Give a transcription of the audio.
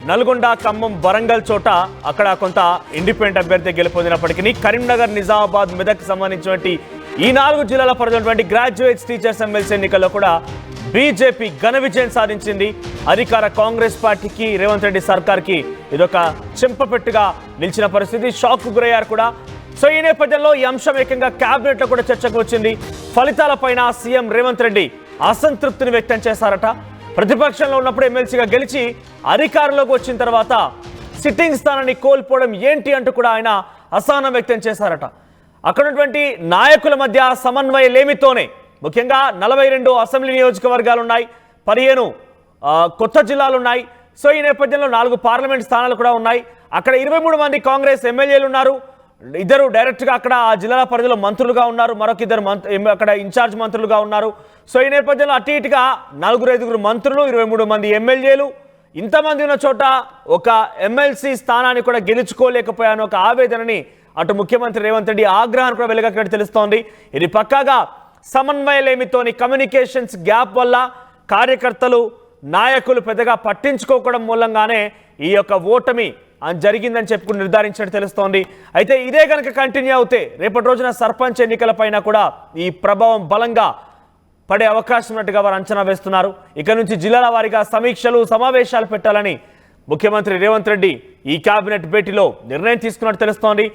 నల్గొండ, ఖమ్మం, వరంగల్ చోట అక్కడ కొంత ఇండిపెండెంట్ అభ్యర్థి గెలుపొందినప్పటికీ కరీంనగర్, నిజామాబాద్, మెదక్ సంబంధించినటువంటి ఈ 4 జిల్లాల పరిధిలోటువంటి గ్రాడ్యుయేట్స్ టీచర్స్ ఎమ్మెల్సీ ఎన్నికల్లో కూడా బీజేపీ ఘన విజయం సాధించింది. అధికార కాంగ్రెస్ పార్టీకి, రేవంత్ రెడ్డి సర్కార్కి ఇదొక చెంపపెట్టుగా నిలిచిన పరిస్థితి. షాక్కు గురయ్యారు కూడా. సో ఈ నేపథ్యంలో ఈ అంశం ఏకంగా క్యాబినెట్లో కూడా చర్చకు వచ్చింది. ఫలితాలపైన సీఎం రేవంత్ రెడ్డి అసంతృప్తిని వ్యక్తం చేశారట. ప్రతిపక్షంలో ఉన్నప్పుడు ఎమ్మెల్సీగా గెలిచి అధికారంలోకి వచ్చిన తర్వాత సిట్టింగ్ స్థానాన్ని కోల్పోవడం ఏంటి అంటూ కూడా ఆయన అసహనం వ్యక్తం చేశారట. అక్కడ ఉన్నటువంటి నాయకుల మధ్య సమన్వయలేమితోనే ముఖ్యంగా 42 అసెంబ్లీ నియోజకవర్గాలు ఉన్నాయి, 15 కొత్త జిల్లాలు ఉన్నాయి. సో ఈ నేపథ్యంలో 4 పార్లమెంట్ స్థానాలు కూడా ఉన్నాయి. అక్కడ 23 మంది కాంగ్రెస్ ఎమ్మెల్యేలు ఉన్నారు. 2 డైరెక్ట్గా అక్కడ ఆ జిల్లాల పరిధిలో మంత్రులుగా ఉన్నారు, మరొక 2 అక్కడ ఇన్ఛార్జ్ మంత్రులుగా ఉన్నారు. సో ఈ నేపథ్యంలో అటు ఇటుగా 4-5 మంత్రులు, 23 మంది ఎమ్మెల్యేలు, ఇంతమంది ఉన్న చోట ఒక ఎమ్మెల్సీ స్థానాన్ని కూడా గెలుచుకోలేకపోయాను ఒక ఆవేదనని అటు ముఖ్యమంత్రి రేవంత్ రెడ్డి ఆగ్రహాన్ని కూడా వెలుగక్కినట్టు తెలుస్తోంది. ఇది పక్కాగా సమన్వయలేమితోని, కమ్యూనికేషన్స్ గ్యాప్ వల్ల కార్యకర్తలు, నాయకులు పెద్దగా పట్టించుకోవడం మూలంగానే ఈ యొక్క ఓటమి జరిగిందని చెప్పుకుని నిర్ధారించినట్టు తెలుస్తోంది. అయితే ఇదే కనుక కంటిన్యూ అవుతే రేపటి రోజున సర్పంచ్ ఎన్నికలపైన కూడా ఈ ప్రభావం బలంగా పడే అవకాశం ఉన్నట్టుగా వారు అంచనా వేస్తున్నారు. ఇక నుంచి జిల్లాల వారీగా సమీక్షలు, సమావేశాలు పెట్టాలని ముఖ్యమంత్రి రేవంత్ రెడ్డి ఈ కేబినెట్ భేటీలో నిర్ణయం తీసుకున్నట్టు తెలుస్తోంది.